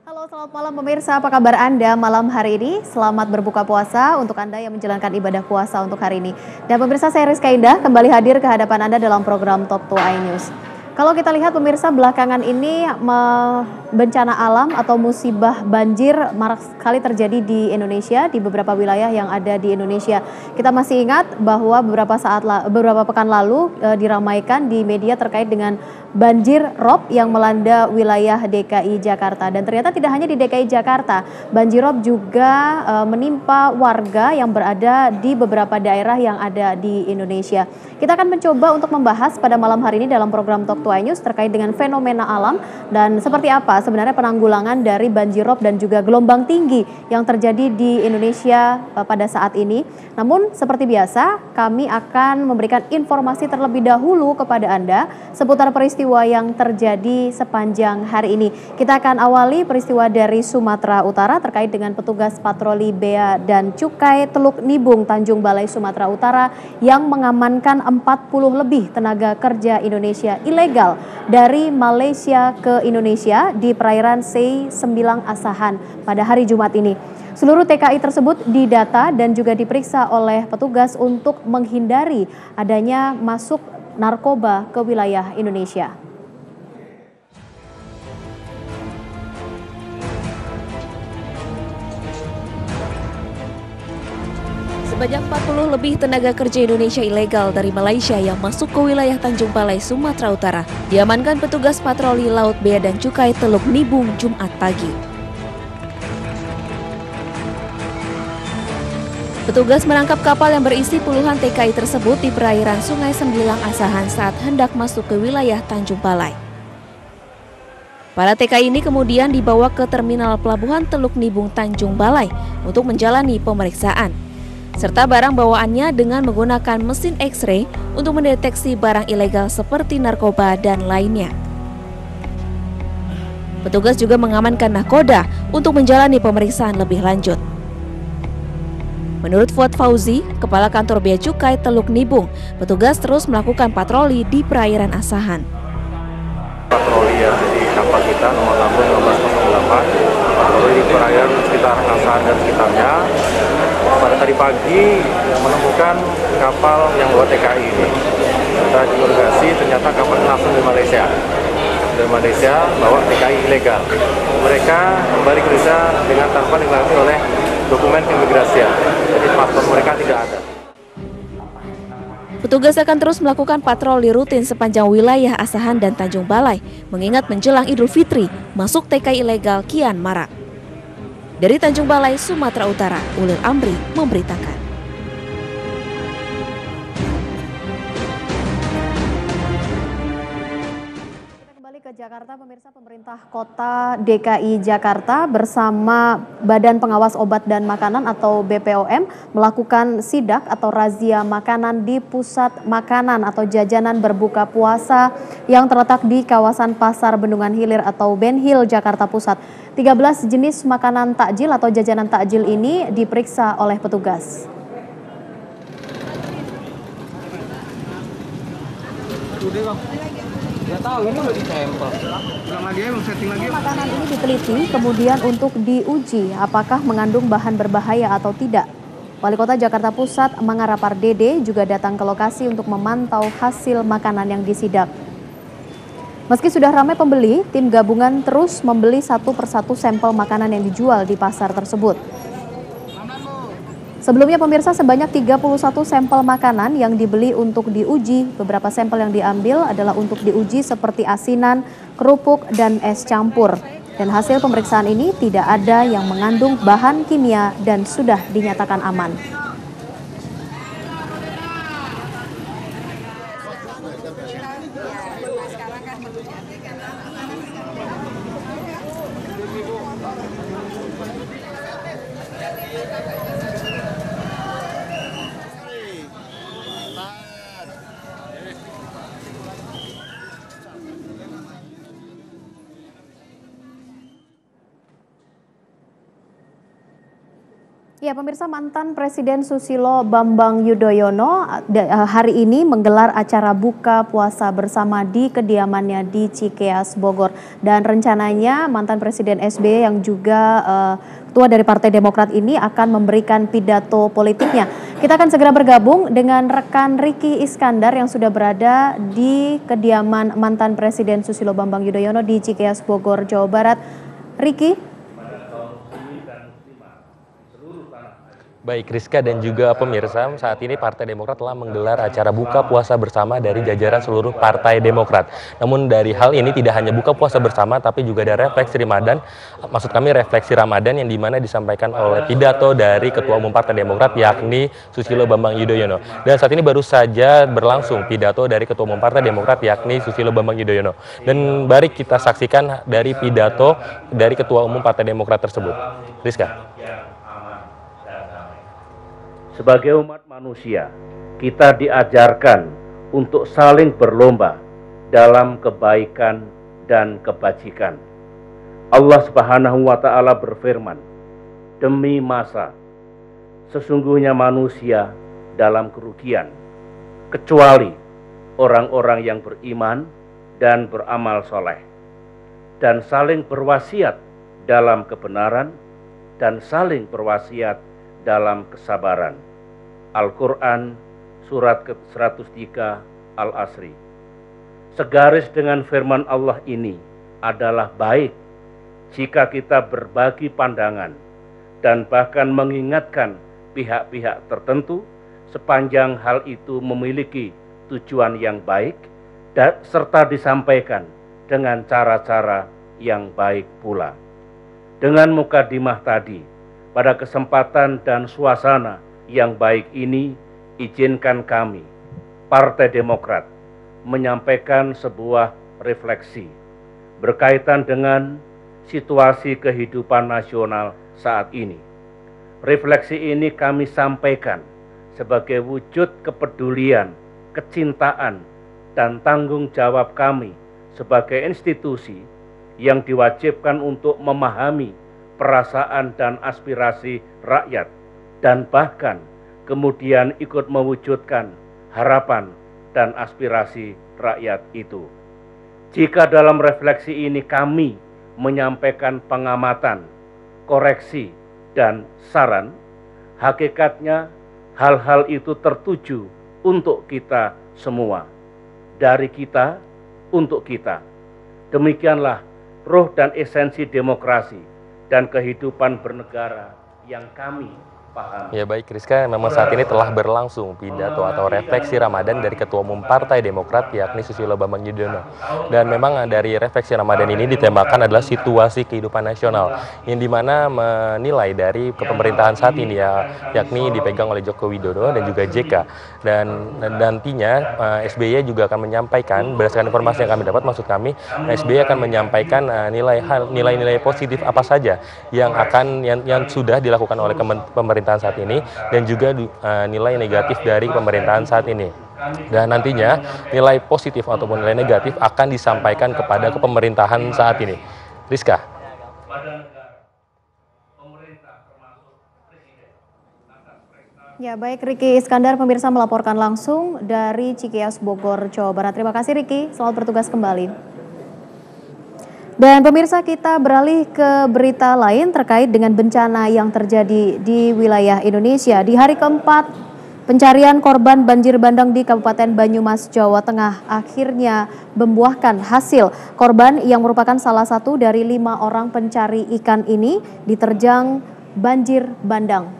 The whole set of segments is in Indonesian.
Halo, selamat malam pemirsa. Apa kabar Anda malam hari ini? Selamat berbuka puasa untuk Anda yang menjalankan ibadah puasa untuk hari ini. Dan pemirsa, saya Rizka Indah kembali hadir ke hadapan Anda dalam program Top 2 iNews. Kalau kita lihat pemirsa, belakangan ini bencana alam atau musibah banjir marak sekali terjadi di Indonesia, di beberapa wilayah yang ada di Indonesia. Kita masih ingat bahwa beberapa pekan lalu diramaikan di media terkait dengan banjir rob yang melanda wilayah DKI Jakarta. Dan ternyata tidak hanya di DKI Jakarta, banjir rob juga menimpa warga yang berada di beberapa daerah yang ada di Indonesia. Kita akan mencoba untuk membahas pada malam hari ini dalam program Talk to iNews terkait dengan fenomena alam dan seperti apa sebenarnya penanggulangan dari banjir rob dan juga gelombang tinggi yang terjadi di Indonesia pada saat ini. Namun seperti biasa, kami akan memberikan informasi terlebih dahulu kepada Anda seputar peristiwa yang terjadi sepanjang hari ini. Kita akan awali peristiwa dari Sumatera Utara terkait dengan petugas patroli Bea dan Cukai Teluk Nibung, Tanjung Balai, Sumatera Utara yang mengamankan 40 lebih tenaga kerja Indonesia ilegal dari Malaysia ke Indonesia di perairan Sei Sembilang Asahan pada hari Jumat ini. Seluruh TKI tersebut didata dan juga diperiksa oleh petugas untuk menghindari adanya masuk narkoba ke wilayah Indonesia. Sebanyak 40 lebih tenaga kerja Indonesia ilegal dari Malaysia yang masuk ke wilayah Tanjung Balai, Sumatera Utara diamankan petugas patroli Laut Bea dan Cukai Teluk Nibung Jumat pagi. Petugas menangkap kapal yang berisi puluhan TKI tersebut di perairan Sungai Sembilang Asahan saat hendak masuk ke wilayah Tanjung Balai. Para TKI ini kemudian dibawa ke terminal pelabuhan Teluk Nibung Tanjung Balai untuk menjalani pemeriksaan, serta barang bawaannya dengan menggunakan mesin X-ray untuk mendeteksi barang ilegal seperti narkoba dan lainnya. Petugas juga mengamankan nahkoda untuk menjalani pemeriksaan lebih lanjut. Menurut Fuad Fauzi, Kepala Kantor Bea Cukai Teluk Nibung, petugas terus melakukan patroli di perairan Asahan. Patroli yang di kapal kita nomor lambung 1508, patroli di perairan sekitar Asahan dan sekitarnya. Pada tadi pagi menemukan kapal yang bawa TKI ini. Kita diverifikasi, ternyata kapal langsung dari Malaysia. Dari Malaysia bawa TKI ilegal. Mereka kembali ke Indonesia dengan tanpa dilengkapi oleh dokumen keimigrasian. Jadi paspor mereka tidak ada. Petugas akan terus melakukan patroli rutin sepanjang wilayah Asahan dan Tanjung Balai, mengingat menjelang Idul Fitri, masuk TKI ilegal kian marak. Dari Tanjung Balai, Sumatera Utara, Ulir Amri memberitakan. Ke Jakarta, pemirsa, pemerintah kota DKI Jakarta bersama Badan Pengawas Obat dan Makanan atau BPOM melakukan sidak atau razia makanan di pusat makanan atau jajanan berbuka puasa yang terletak di kawasan Pasar Bendungan Hilir atau Benhil, Jakarta Pusat. 13 jenis makanan takjil atau jajanan takjil ini diperiksa oleh petugas. Makanan ini diteliti kemudian untuk diuji apakah mengandung bahan berbahaya atau tidak. Wali Kota Jakarta Pusat Mangara Pardede juga datang ke lokasi untuk memantau hasil makanan yang disidak. Meski sudah ramai pembeli, tim gabungan terus membeli satu persatu sampel makanan yang dijual di pasar tersebut. Sebelumnya pemirsa, sebanyak 31 sampel makanan yang dibeli untuk diuji. Beberapa sampel yang diambil adalah untuk diuji seperti asinan, kerupuk, dan es campur. Dan hasil pemeriksaan ini tidak ada yang mengandung bahan kimia dan sudah dinyatakan aman. Ya, pemirsa, mantan Presiden Susilo Bambang Yudhoyono hari ini menggelar acara buka puasa bersama di kediamannya di Cikeas, Bogor. Dan rencananya mantan Presiden SBY yang juga ketua dari Partai Demokrat ini akan memberikan pidato politiknya. Kita akan segera bergabung dengan rekan Riki Iskandar yang sudah berada di kediaman mantan Presiden Susilo Bambang Yudhoyono di Cikeas, Bogor, Jawa Barat. Riki. Baik Rizka dan juga pemirsa, saat ini Partai Demokrat telah menggelar acara buka puasa bersama dari jajaran seluruh Partai Demokrat. Namun dari hal ini tidak hanya buka puasa bersama, tapi juga ada refleksi Ramadan, maksud kami refleksi Ramadan yang dimana disampaikan oleh pidato dari Ketua Umum Partai Demokrat yakni Susilo Bambang Yudhoyono. Dan saat ini baru saja berlangsung pidato dari Ketua Umum Partai Demokrat yakni Susilo Bambang Yudhoyono. Dan mari kita saksikan dari pidato dari Ketua Umum Partai Demokrat tersebut. Rizka. Sebagai umat manusia, kita diajarkan untuk saling berlomba dalam kebaikan dan kebajikan. Allah Subhanahu wa Ta'ala berfirman, "Demi masa, sesungguhnya manusia dalam kerugian, kecuali orang-orang yang beriman dan beramal soleh, dan saling berwasiat dalam kebenaran dan saling berwasiat dalam kesabaran." Al-Quran surat ke-103 Al-Asri. Segaris dengan firman Allah ini adalah baik jika kita berbagi pandangan dan bahkan mengingatkan pihak-pihak tertentu sepanjang hal itu memiliki tujuan yang baik dan serta disampaikan dengan cara-cara yang baik pula. Dengan mukadimah tadi, pada kesempatan dan suasana yang baik ini, izinkan kami, Partai Demokrat, menyampaikan sebuah refleksi berkaitan dengan situasi kehidupan nasional saat ini. Refleksi ini kami sampaikan sebagai wujud kepedulian, kecintaan, dan tanggung jawab kami sebagai institusi yang diwajibkan untuk memahami perasaan dan aspirasi rakyat, dan bahkan kemudian ikut mewujudkan harapan dan aspirasi rakyat itu. Jika dalam refleksi ini kami menyampaikan pengamatan, koreksi, dan saran, hakikatnya hal-hal itu tertuju untuk kita semua, dari kita untuk kita. Demikianlah roh dan esensi demokrasi dan kehidupan bernegara yang kami pahami. Ya baik Rizka, memang saat ini telah berlangsung pidato atau refleksi Ramadan dari Ketua Umum Partai Demokrat yakni Susilo Bambang Yudhoyono. Dan memang dari refleksi Ramadan ini ditembakkan adalah situasi kehidupan nasional yang dimana menilai dari kepemerintahan saat ini yakni dipegang oleh Joko Widodo dan juga JK. Dan nantinya SBY juga akan menyampaikan, berdasarkan informasi yang kami dapat, maksud kami SBY akan menyampaikan nilai-nilai positif apa saja yang sudah dilakukan oleh pemerintahan saat ini dan juga nilai negatif dari pemerintahan saat ini. Dan nantinya nilai positif ataupun nilai negatif akan disampaikan kepada kepemerintahan saat ini. Rizka. Ya baik, Riki Iskandar pemirsa melaporkan langsung dari Cikeas, Bogor, Jawa Barat. Terima kasih Riki, selamat bertugas kembali. Dan pemirsa, kita beralih ke berita lain terkait dengan bencana yang terjadi di wilayah Indonesia. Di hari keempat pencarian korban banjir bandang di Kabupaten Banyumas, Jawa Tengah akhirnya membuahkan hasil. Korban yang merupakan salah satu dari 5 orang pencari ikan ini diterjang banjir bandang.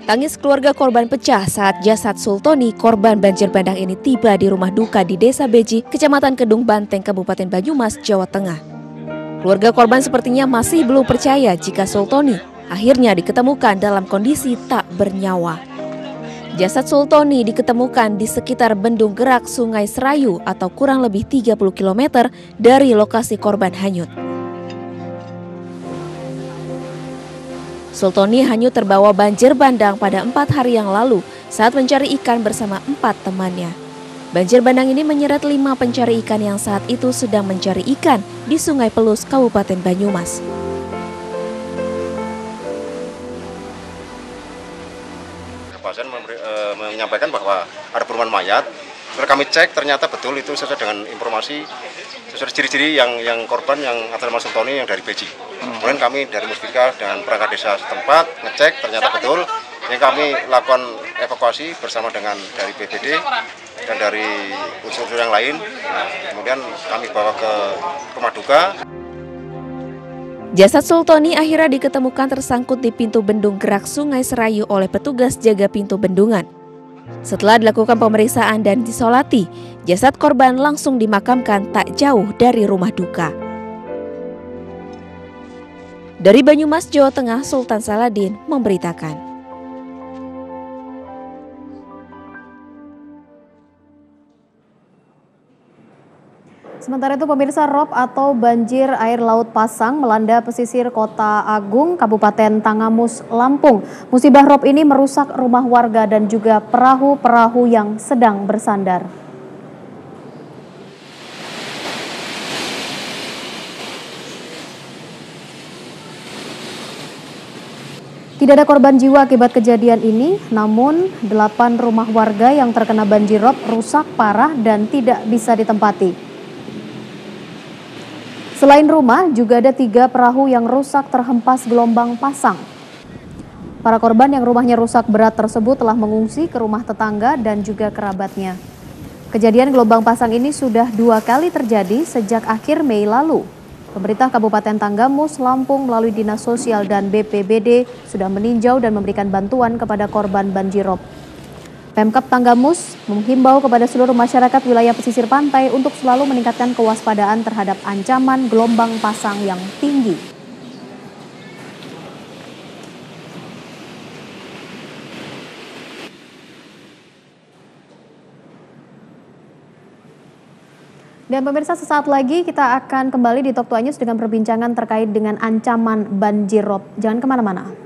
Tangis keluarga korban pecah saat jasad Sultoni, korban banjir bandang ini tiba di rumah duka di Desa Beji, Kecamatan Kedung Banteng, Kabupaten Banyumas, Jawa Tengah. Keluarga korban sepertinya masih belum percaya jika Sultoni akhirnya diketemukan dalam kondisi tak bernyawa. Jasad Sultoni diketemukan di sekitar Bendung Gerak Sungai Serayu atau kurang lebih 30 km dari lokasi korban hanyut. Sultoni hanyut terbawa banjir bandang pada 4 hari yang lalu saat mencari ikan bersama 4 temannya. Banjir bandang ini menyeret 5 pencari ikan yang saat itu sedang mencari ikan di Sungai Pelus, Kabupaten Banyumas. Pasien menyampaikan bahwa ada penemuan mayat. Setelah kami cek, ternyata betul itu sesuai dengan informasi, sesuai ciri-ciri yang korban yang atas nama Sultoni yang dari Beji. Kemudian kami dari Musbika dan perangkat desa setempat ngecek, ternyata betul. Yang kami lakukan evakuasi bersama dengan dari BPD dan dari unsur-unsur yang lain. Kemudian kami bawa ke rumah duka. Jasad Sultoni akhirnya diketemukan tersangkut di pintu bendung gerak Sungai Serayu oleh petugas jaga pintu bendungan. Setelah dilakukan pemeriksaan dan disolati, jasad korban langsung dimakamkan tak jauh dari rumah duka. Dari Banyumas, Jawa Tengah, Sultan Saladin memberitakan. Sementara itu pemirsa, rob atau banjir air laut pasang melanda pesisir Kota Agung, Kabupaten Tangamus, Lampung. Musibah rob ini merusak rumah warga dan juga perahu-perahu yang sedang bersandar. Tidak ada korban jiwa akibat kejadian ini, namun 8 rumah warga yang terkena banjir rob rusak parah dan tidak bisa ditempati. Selain rumah, juga ada 3 perahu yang rusak terhempas gelombang pasang. Para korban yang rumahnya rusak berat tersebut telah mengungsi ke rumah tetangga dan juga kerabatnya. Kejadian gelombang pasang ini sudah 2 kali terjadi sejak akhir Mei lalu. Pemerintah Kabupaten Tanggamus, Lampung melalui Dinas Sosial dan BPBD sudah meninjau dan memberikan bantuan kepada korban banjir rob. Pemkab Tanggamus menghimbau kepada seluruh masyarakat wilayah pesisir pantai untuk selalu meningkatkan kewaspadaan terhadap ancaman gelombang pasang yang tinggi. Dan pemirsa, sesaat lagi kita akan kembali di Talk 2 News dengan perbincangan terkait dengan ancaman banjir rob. Jangan kemana-mana.